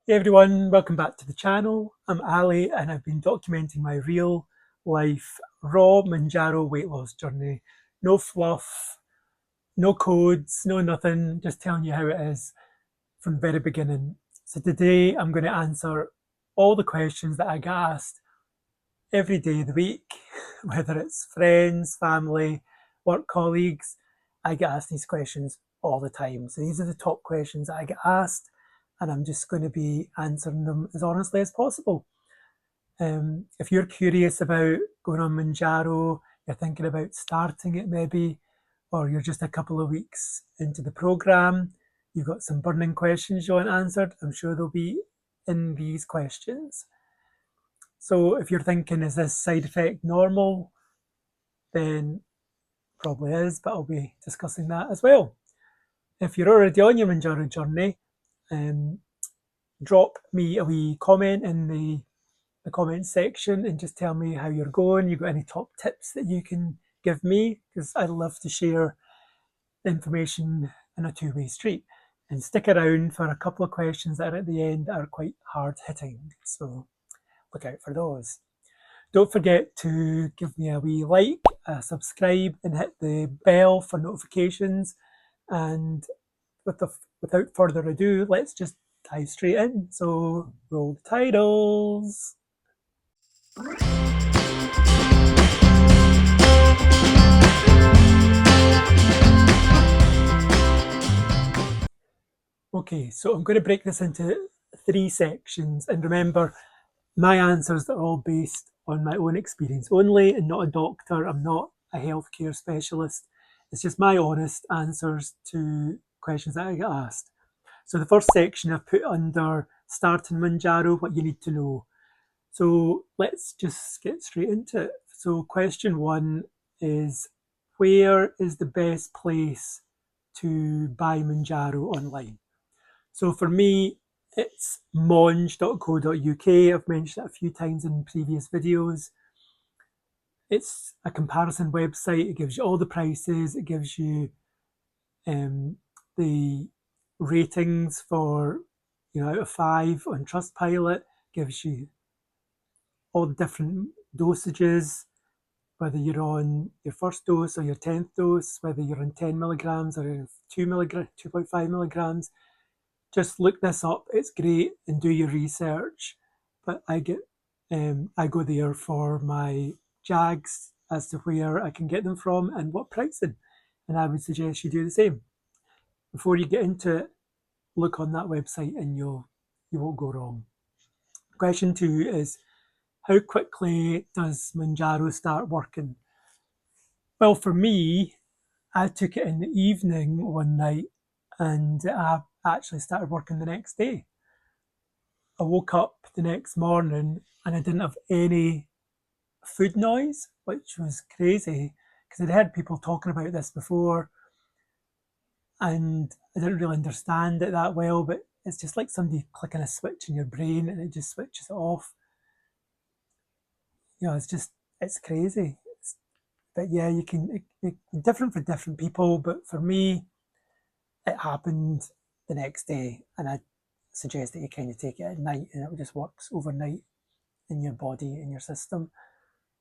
Hey everyone, welcome back to the channel. I'm Ali and I've been documenting my real life raw Mounjaro weight loss journey. No fluff, no codes, no nothing, just telling you how it is from the very beginning. So today I'm going to answer all the questions that I get asked every day of the week, whether it's friends, family, work colleagues. I get asked these questions all the time. So these are the top questions that I get asked, and I'm just going to be answering them as honestly as possible. If you're curious about going on Manjaro, you're thinking about starting it maybe, or you're just a couple of weeks into the program, you've got some burning questions you want answered, I'm sure they'll be in these questions. So if you're thinking, is this side effect normal? Then probably is, but I'll be discussing that as well. If you're already on your Mounjaro journey, um, drop me a wee comment in the comment section and just tell me how you're going. You got any top tips that you can give me? Because I'd love to share information in a two-way street. And stick around for a couple of questions that are at the end that are quite hard hitting. So look out for those. Don't forget to give me a wee like, subscribe, and hit the bell for notifications. And without further ado, let's just dive straight in. So, roll the titles. Okay, so I'm going to break this into three sections. And remember, my answers are all based on my own experience only and not a doctor. I'm not a healthcare specialist. It's just my honest answers to questions that I get asked. So the first section I've put under starting Mounjaro, what you need to know. So let's just get straight into it. So question one is, where is the best place to buy Mounjaro online? So for me, it's monj.co.uk. I've mentioned it a few times in previous videos. It's a comparison website. It gives you all the prices. It gives you the ratings for, out of 5 on Trustpilot. Gives you all the different dosages, whether you're on your first dose or your 10th dose, whether you're on 10 milligrams or 2.5 milligrams. Just look this up. It's great, and do your research. But I go there for my Jags as to where I can get them from and what pricing, and I would suggest you do the same. Before you get into it, look on that website, and you won't go wrong. Question two is, how quickly does Mounjaro start working? Well, for me, I took it in the evening one night, and I actually started working the next day. I woke up the next morning and I didn't have any food noise, which was crazy because I'd heard people talking about this before and I didn't really understand it that well, but it's just like somebody clicking a switch in your brain and it just switches it off. It's crazy. But yeah, it's different for different people, but for me, it happened the next day, and I suggest that you kind of take it at night and it just works overnight in your body, in your system.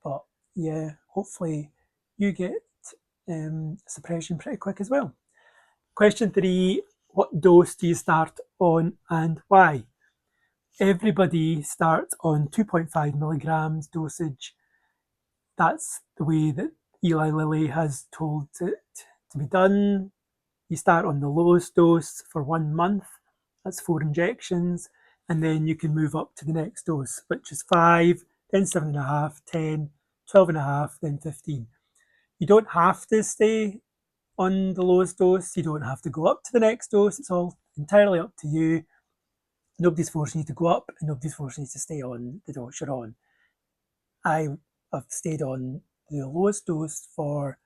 But yeah, hopefully you get suppression pretty quick as well. Question three, what dose do you start on and why? Everybody starts on 2.5 milligrams dosage. That's the way that Eli Lilly has told it to be done. You start on the lowest dose for 1 month, that's 4 injections, and then you can move up to the next dose, which is 5, then 7.5, 10, 12.5, then 15. You don't have to stay on the lowest dose, you don't have to go up to the next dose, it's all entirely up to you. Nobody's forcing you to go up, and nobody's forcing you to stay on the dose you're on. I have stayed on the lowest dose for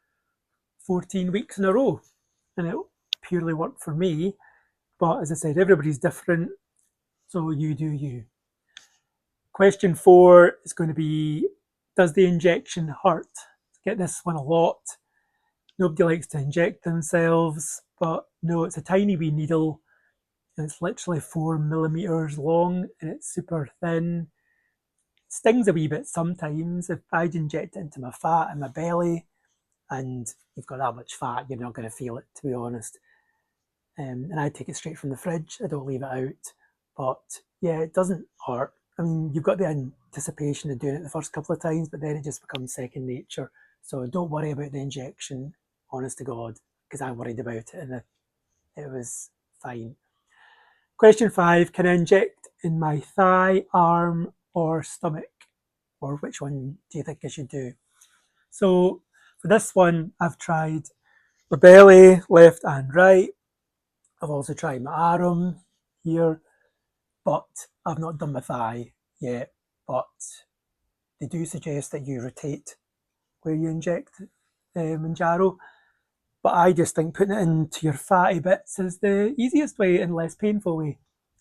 14 weeks in a row, and it purely worked for me. But as I said, everybody's different, so you do you. Question four is going to be, does the injection hurt? Get this one a lot. Nobody likes to inject themselves, but no, it's a tiny wee needle. and it's literally 4 millimeters long and it's super thin. It stings a wee bit sometimes. If I'd inject it into my fat in my belly, and you've got that much fat, you're not going to feel it, to be honest. And I take it straight from the fridge. I don't leave it out. But yeah, it doesn't hurt. I mean, you've got the anticipation of doing it the first couple of times, but then it just becomes second nature. So don't worry about the injection, honest to God, because I worried about it and it was fine. Question 5, can I inject in my thigh, arm, or stomach? Or which one do you think I should do? So for this one, I've tried my belly, left and right. I've also tried my arm here, but I've not done my thigh yet. But they do suggest that you rotate where you inject Mounjaro. But I just think putting it into your fatty bits is the easiest way and less painful way.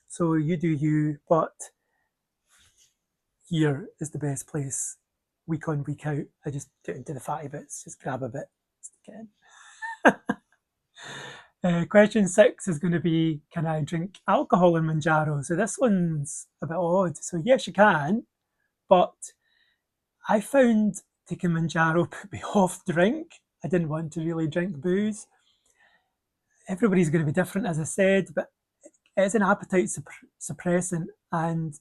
So you do you, but here is the best place. Week on, week out, I just do it into the fatty bits, just grab a bit, stick it in. Question 6 is going to be, can I drink alcohol in Mounjaro? So this one's a bit odd. So yes, you can, but I found taking Mounjaro put me off drink. I didn't want to really drink booze. Everybody's going to be different, as I said, but it's an appetite suppressant, and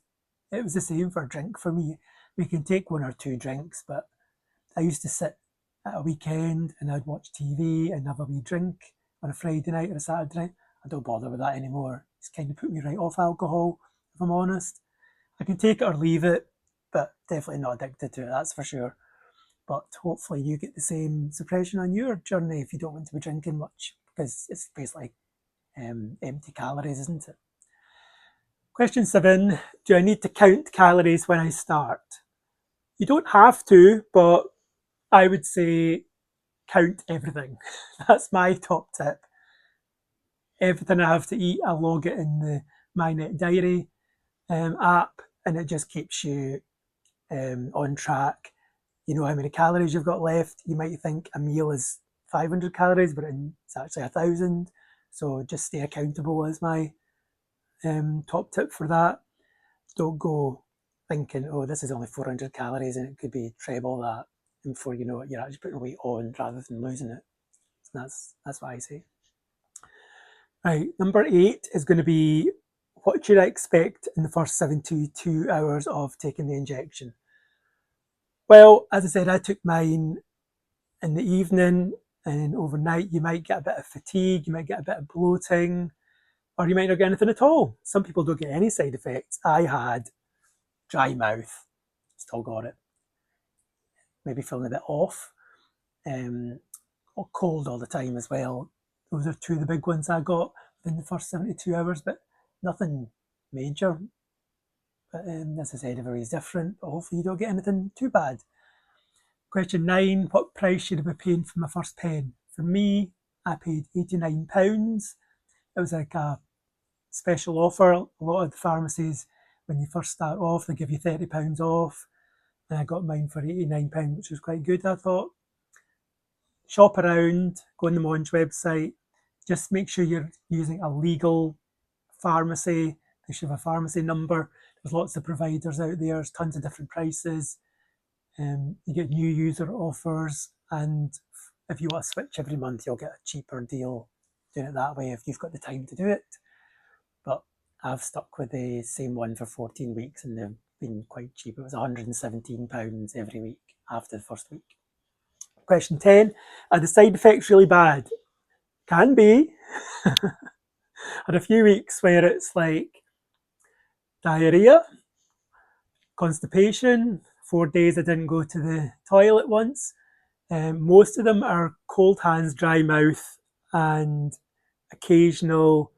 it was the same for a drink for me. We can take 1 or 2 drinks, but I used to sit at a weekend and I'd watch TV and have a wee drink on a Friday night or a Saturday night. I don't bother with that anymore. It's kind of put me right off alcohol, if I'm honest. I can take it or leave it, but definitely not addicted to it, that's for sure. But hopefully you get the same suppression on your journey if you don't want to be drinking much, because it's basically empty calories, isn't it? Question 7, do I need to count calories when I start? You don't have to, but I would say count everything. That's my top tip. Everything I have to eat, I log it in the MyNet Diary app, and it just keeps you on track. You know how many calories you've got left. You might think a meal is 500 calories, but it's actually 1,000. So just stay accountable is my top tip for that. Don't go thinking, oh, this is only 400 calories and it could be treble that. And before you know it, you're actually putting weight on rather than losing it. So that's what I say. Right, number 8 is going to be, what should I expect in the first 72 hours of taking the injection? Well, as I said, I took mine in the evening, and overnight you might get a bit of fatigue, you might get a bit of bloating, or you might not get anything at all. Some people don't get any side effects. I had dry mouth, still got it. Maybe feeling a bit off, or cold all the time as well. Those are 2 of the big ones I got in the first 72 hours, but nothing major. But as I said, everybody's different, but hopefully you don't get anything too bad. Question 9, what price should I be paying for my first pen? For me, I paid £89. It was like a special offer. A lot of the pharmacies, when you first start off, they give you £30 off. And I got mine for £89, which was quite good, I thought. Shop around, go on the Monj website. Just make sure you're using a legal pharmacy. They should have a pharmacy number. There's lots of providers out there. There's tons of different prices. You get new user offers, and if you want to switch every month, you'll get a cheaper deal doing it that way if you've got the time to do it. But I've stuck with the same one for 14 weeks and they've been quite cheap. It was £117 every week after the first week. Question 10, are the side effects really bad? Can be. Had a few weeks where it's like diarrhea, constipation, 4 days I didn't go to the toilet once. Most of them are cold hands, dry mouth, and occasional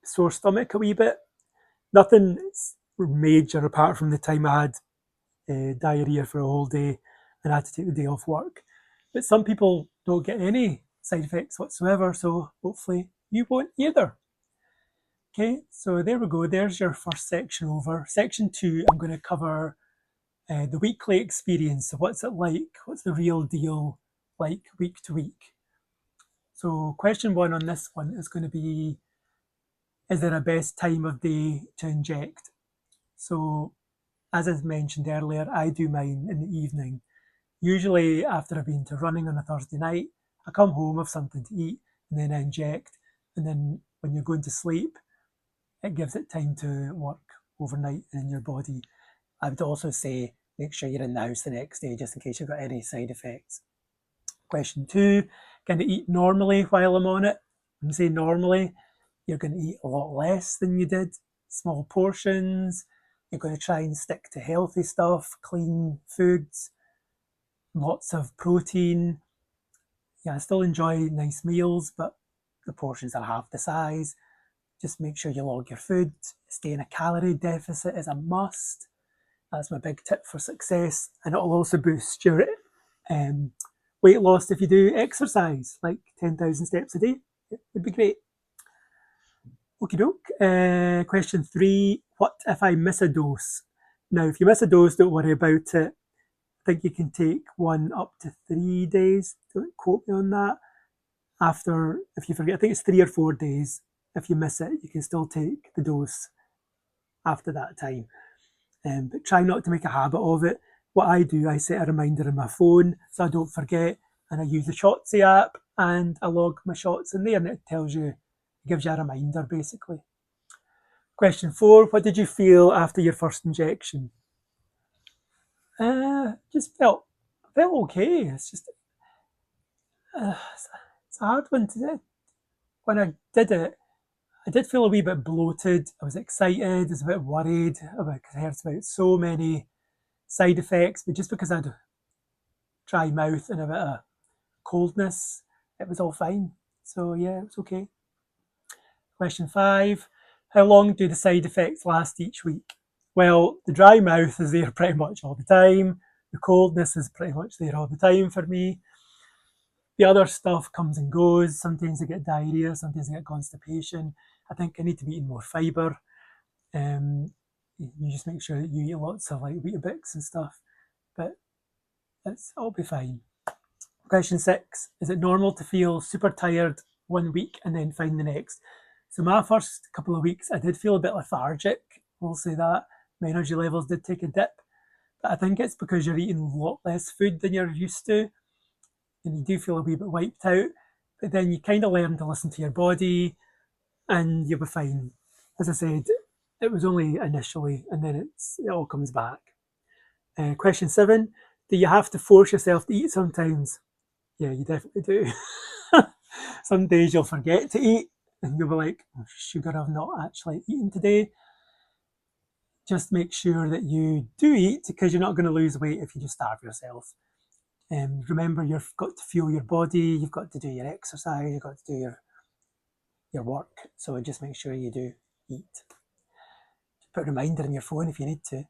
sore stomach a wee bit. Nothing major apart from the time I had diarrhea for a whole day and I had to take the day off work. But some people don't get any side effects whatsoever, so hopefully you won't either. Okay, so there we go. There's your first section over. Section 2, I'm going to cover the weekly experience. So what's it like? What's the real deal like week to week? So question 1 on this one is going to be, is there a best time of day to inject? So as I mentioned earlier, I do mine in the evening. Usually after I've been to running on a Thursday night, I come home, have something to eat, and then I inject. And then when you're going to sleep, it gives it time to work overnight in your body. I would also say make sure you're in the house the next day just in case you've got any side effects. Question 2, can I eat normally while I'm on it? When I say normally, you're going to eat a lot less than you did, small portions. You're going to try and stick to healthy stuff, clean foods, lots of protein. Yeah, I still enjoy nice meals, but the portions are half the size. Just make sure you log your food. Stay in a calorie deficit is a must. That's my big tip for success. And it'll also boost your weight loss if you do exercise, like 10,000 steps a day. It would be great. Okie doke. Question 3, what if I miss a dose? Now, if you miss a dose, don't worry about it. I think you can take 1 up to 3 days. Don't quote me on that. After, if you forget, I think it's 3 or 4 days. If you miss it, you can still take the dose after that time. But try not to make a habit of it. What I do, I set a reminder on my phone so I don't forget, and I use the Shotzi app and I log my shots in there, and it tells you, it gives you a reminder basically. Question 4, what did you feel after your first injection? Just felt okay. It's just it's a hard one to do. When I did it, I did feel a wee bit bloated. I was excited. I was a bit worried because I heard about so many side effects, but just because I had dry mouth and a bit of coldness, it was all fine. So yeah, it was okay. Question 5, how long do the side effects last each week? Well, the dry mouth is there pretty much all the time. The coldness is pretty much there all the time for me. The other stuff comes and goes. Sometimes I get diarrhea, sometimes I get constipation. I think I need to be eating more fibre. You just make sure that you eat lots of like Weetabix and stuff, but it'll be fine. Question 6, is it normal to feel super tired 1 week and then fine the next? So my first couple of weeks, I did feel a bit lethargic. We'll say that. My energy levels did take a dip, but I think it's because you're eating a lot less food than you're used to, and you do feel a wee bit wiped out. But then you kind of learn to listen to your body, and you'll be fine. As I said, it was only initially, and then it all comes back. Question 7, do you have to force yourself to eat sometimes? Yeah, you definitely do. Some days you'll forget to eat, and you'll be like, oh, sugar, I've not actually eaten today. Just make sure that you do eat, because you're not going to lose weight if you just starve yourself. Remember, you've got to fuel your body, you've got to do your exercise, you've got to do your work. So just make sure you do eat. Put a reminder in your phone if you need to.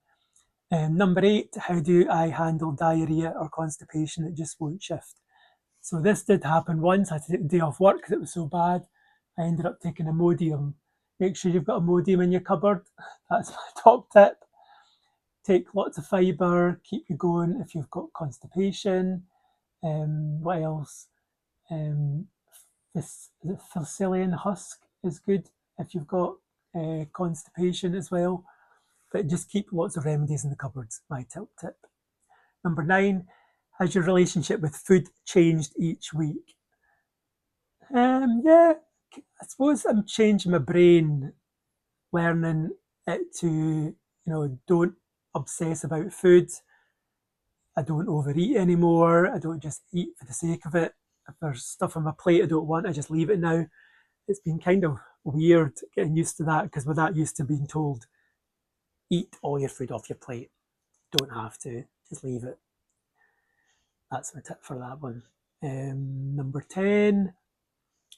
Number 8, how do I handle diarrhea or constipation that just won't shift? So this did happen once. I had to take the day off work because it was so bad. I ended up taking Imodium. Make sure you've got Imodium in your cupboard. That's my top tip. Take lots of fibre, keep you going if you've got constipation. What else? This Facilian husk is good if you've got constipation as well. But just keep lots of remedies in the cupboards, my top tip. Number 9, has your relationship with food changed each week? Yeah, I suppose I'm changing my brain, learning it to, don't obsess about food. I don't overeat anymore. I don't just eat for the sake of it. If there's stuff on my plate I don't want, I just leave it now. It's been kind of weird getting used to that, because we're that used to being told, eat all your food off your plate. Don't have to, just leave it. That's my tip for that one. Number 10,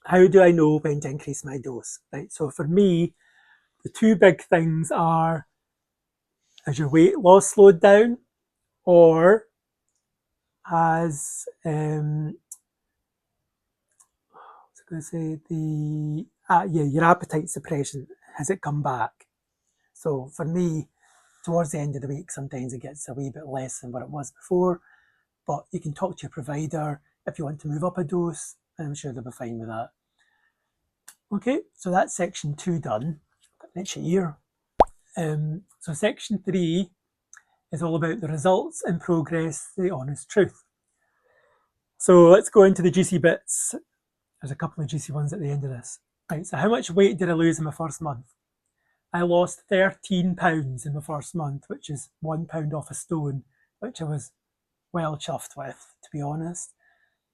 how do I know when to increase my dose? Right, so for me, the two big things are, has your weight loss slowed down, or has what's I going to say, your appetite suppression, has it come back? So for me, towards the end of the week, sometimes it gets a wee bit less than what it was before, but you can talk to your provider if you want to move up a dose. I'm sure they'll be fine with that. Okay, so that's section 2 done. Got an itchy ear. So section 3 is all about the results in progress, the honest truth. So let's go into the juicy bits. There's a couple of juicy ones at the end of this. Right, so how much weight did I lose in my first month? I lost 13 pounds in the first month, which is 1 pound off a stone, which I was well chuffed with, to be honest.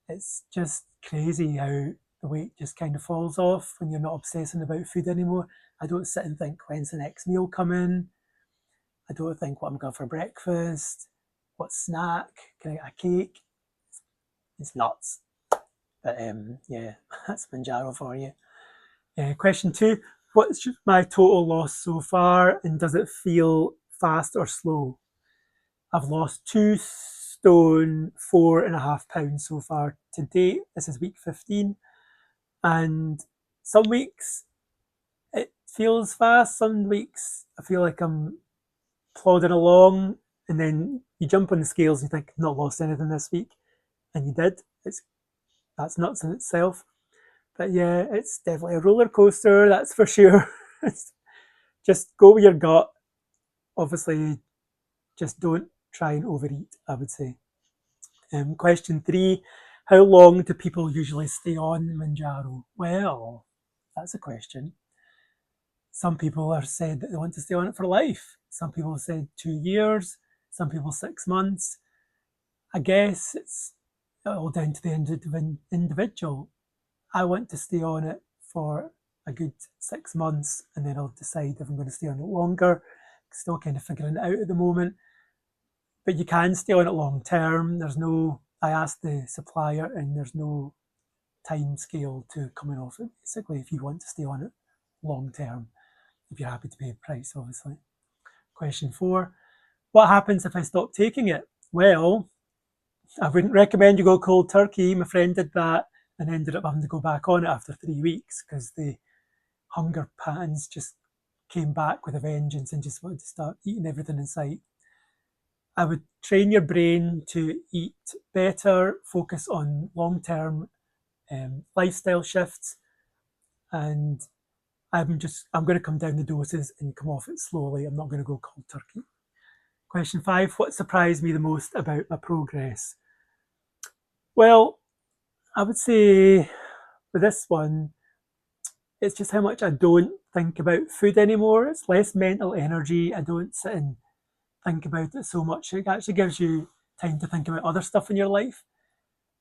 It's just crazy how the weight just kind of falls off when you're not obsessing about food anymore. I don't sit and think, when's the next meal coming? I don't think what I'm going for breakfast, what snack, can I get a cake? It's nuts. But yeah, that's Mounjaro for you. Question 2, what's my total loss so far and does it feel fast or slow? I've lost 2 stone, 4.5 pounds so far to date. This is week 15. And some weeks it feels fast, some weeks I feel like I'm plodding along, and then you jump on the scales and you think, I've not lost anything this week, and you did. That's nuts in itself. But yeah, it's definitely a roller coaster, that's for sure. Just go with your gut. Obviously, just don't try and overeat, I would say. Question 3, how long do people usually stay on Mounjaro? Well, that's a question. Some people have said that they want to stay on it for life. Some people have said 2 years. Some people 6 months. I guess it's all down to the individual. I want to stay on it for a good 6 months and then I'll decide if I'm going to stay on it longer. Still kind of figuring it out at the moment. But you can stay on it long term. I asked the supplier and there's no time scale to coming off it. Basically, if you want to stay on it long term, if you're happy to pay the price, obviously. Question 4, what happens if I stop taking it? Well, I wouldn't recommend you go cold turkey. My friend did that and ended up having to go back on it after 3 weeks because the hunger patterns just came back with a vengeance and just wanted to start eating everything in sight. I would train your brain to eat better, focus on long-term lifestyle shifts, and I'm going to come down the doses and come off it slowly. I'm not going to go cold turkey. Question 5, what surprised me the most about my progress? Well, I would say with this one, it's just how much I don't think about food anymore. It's less mental energy. I don't sit and think about it so much. It actually gives you time to think about other stuff in your life.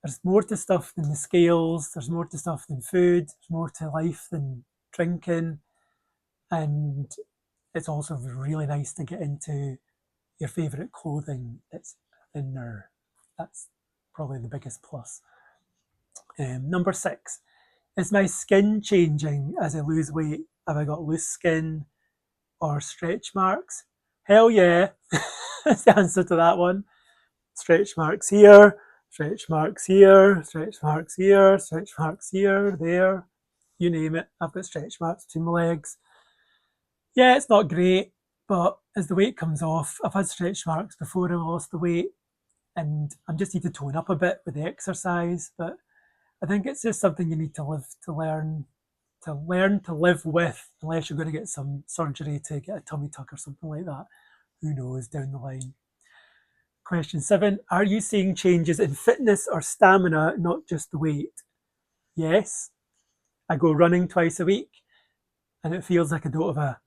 There's more to stuff than the scales. There's more to stuff than food. There's more to life than drinking. And it's also really nice to get into your favourite clothing that's thinner. That's probably the biggest plus. Number 6, is my skin changing as I lose weight? Have I got loose skin or stretch marks? Hell yeah. That's the answer to that one. Stretch marks here, stretch marks here, stretch marks here, stretch marks here, there. You name it. I've got stretch marks between my legs. Yeah, it's not great, but as the weight comes off, I've had stretch marks before I lost the weight, and I'm just need to tone up a bit with the exercise. But I think it's just something you need to learn to live with, unless you're going to get some surgery to get a tummy tuck or something like that. Who knows down the line. Question 7, are you seeing changes in fitness or stamina, not just the weight? Yes. I go running twice a week and it feels like I don't have a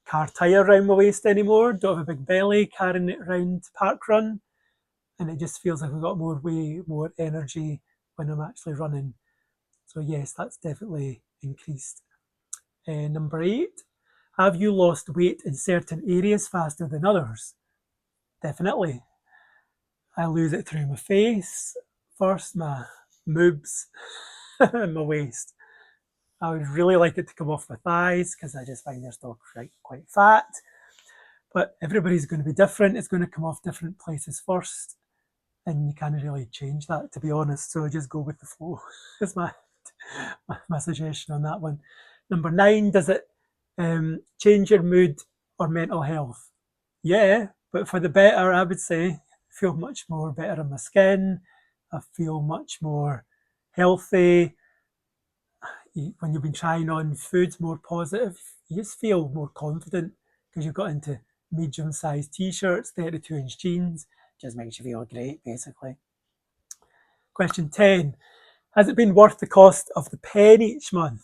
car tyre around my waist anymore, don't have a big belly carrying it around park run, and it just feels like I've got way more energy when I'm actually running. So yes, that's definitely increased. Number 8, have you lost weight in certain areas faster than others? Definitely. I lose it through my face, first my moobs and my waist. I would really like it to come off my thighs because I just find they're still quite fat. But everybody's going to be different. It's going to come off different places first. And you can't really change that, to be honest. So just go with the flow. That's my suggestion on that one. Number 9, does it change your mood or mental health? Yeah, but for the better, I would say. I feel much more better in my skin. I feel much more healthy. When you've been trying on foods more positive, you just feel more confident because you've got into medium-sized t-shirts, 32-inch jeans. Just makes you feel great, basically. Question 10. Has it been worth the cost of the pen each month?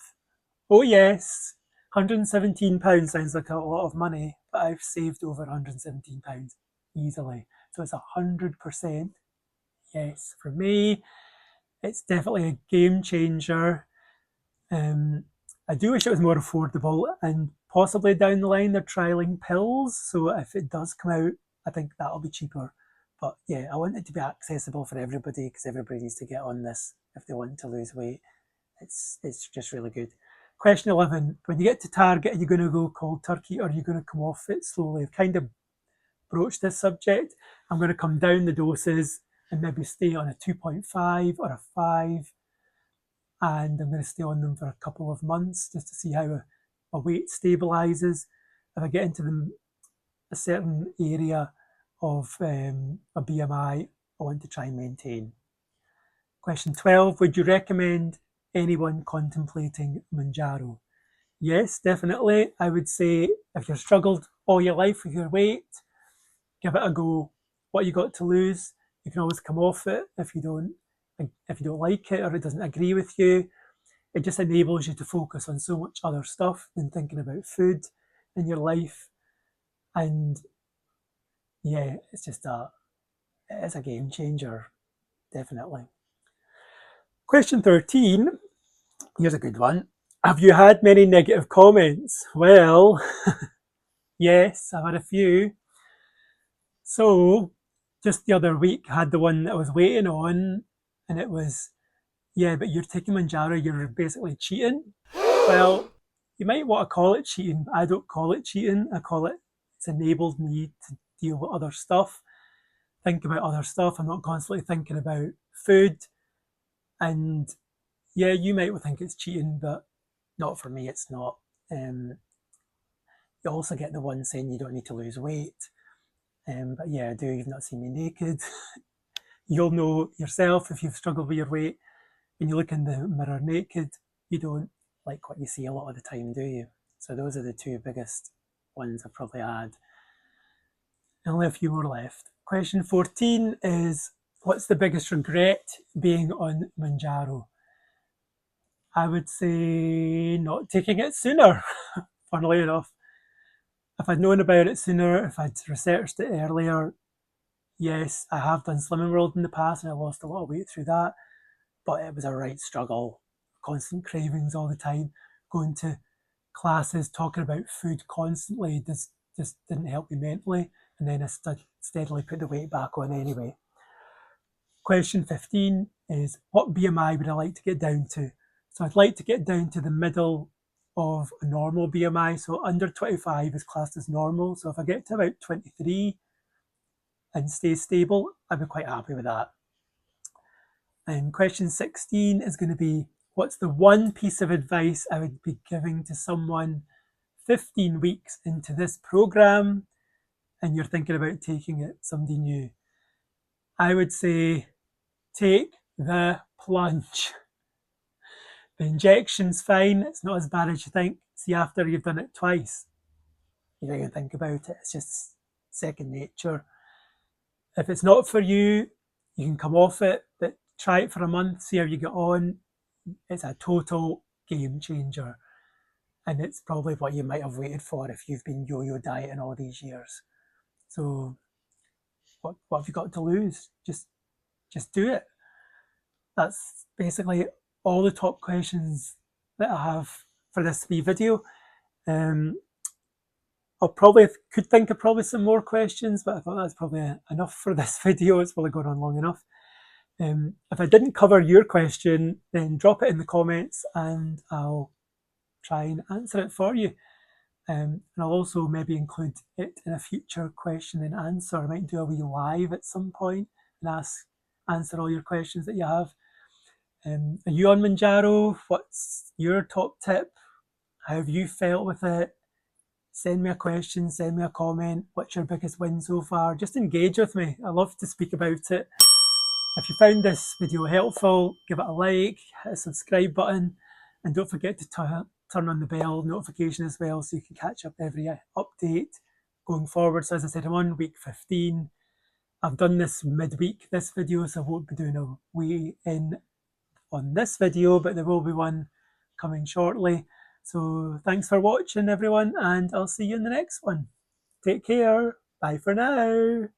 Oh yes. £117 sounds like a lot of money, but I've saved over £117 easily. So it's 100% yes. For me, it's definitely a game changer. I do wish it was more affordable, and possibly down the line they're trialing pills. So if it does come out, I think that'll be cheaper. But yeah, I want it to be accessible for everybody because everybody needs to get on this if they want to lose weight. It's just really good. Question 11. When you get to Target, are you going to go cold turkey or are you going to come off it slowly? I've kind of broached this subject. I'm going to come down the doses and maybe stay on a 2.5 or a 5, and I'm going to stay on them for a couple of months just to see how my weight stabilizes. If I get into a certain area of a BMI, I want to try and maintain. Question 12. Would you recommend anyone contemplating Mounjaro? Yes, definitely. I would say if you've struggled all your life with your weight, give it a go. What you got to lose, you can always come off it if you don't like it or it doesn't agree with you. It just enables you to focus on so much other stuff than thinking about food in your life. And yeah, it's a game changer, definitely. Question 13. Here's a good one. Have you had many negative comments? Well, yes, I've had a few. So, just the other week, I had the one that I was waiting on, and it was, yeah, but you're taking Mounjaro, you're basically cheating. Well, you might want to call it cheating. I don't call it cheating. I call it's enabled me to deal with other stuff, think about other stuff. I'm not constantly thinking about food. And yeah, you might think it's cheating, but not for me, it's not. You also get the one saying you don't need to lose weight. But yeah, I do. You've not seen me naked. You'll know yourself if you've struggled with your weight. When you look in the mirror naked, you don't like what you see a lot of the time, do you? So those are the two biggest ones I've probably had. And only a few more left. Question 14 is, what's the biggest regret being on Mounjaro? I would say not taking it sooner, funnily enough. If I'd known about it sooner, if I'd researched it earlier, yes, I have done Slimming World in the past and I lost a lot of weight through that, but it was a right struggle. Constant cravings all the time, going to classes, talking about food constantly just didn't help me mentally, and then I steadily put the weight back on anyway. Question 15 is, what BMI would I like to get down to? So I'd like to get down to the middle of a normal BMI. So under 25 is classed as normal. So if I get to about 23 and stay stable, I'd be quite happy with that. And question 16 is going to be, what's the one piece of advice I would be giving to someone 15 weeks into this program and you're thinking about taking it, somebody new? I would say, take the plunge. The injection's fine, it's not as bad as you think. See, after you've done it twice, you don't even think about it, it's just second nature. If it's not for you, you can come off it, but try it for a month, see how you get on. It's a total game changer. And it's probably what you might have waited for if you've been yo-yo dieting all these years. So what have you got to lose? Just do it. That's basically all the top questions that I have for this wee video. I probably could think of probably some more questions, but I thought that's probably enough for this video. It's probably gone on long enough. If I didn't cover your question, then drop it in the comments and I'll try and answer it for you. And I'll also maybe include it in a future question and answer. I might do a wee live at some point and answer all your questions that you have. Are you on Mounjaro? What's your top tip? How have you felt with it? Send me a question, send me a comment. What's your biggest win so far? Just engage with me. I love to speak about it. If you found this video helpful, give it a like, hit a subscribe button, and don't forget to turn on the bell notification as well so you can catch up every update going forward. So as I said, I'm on week 15. I've done this midweek, this video, so I won't be doing a weigh in on this video, but there will be one coming shortly. So thanks for watching everyone, and I'll see you in the next one. Take care. Bye for now.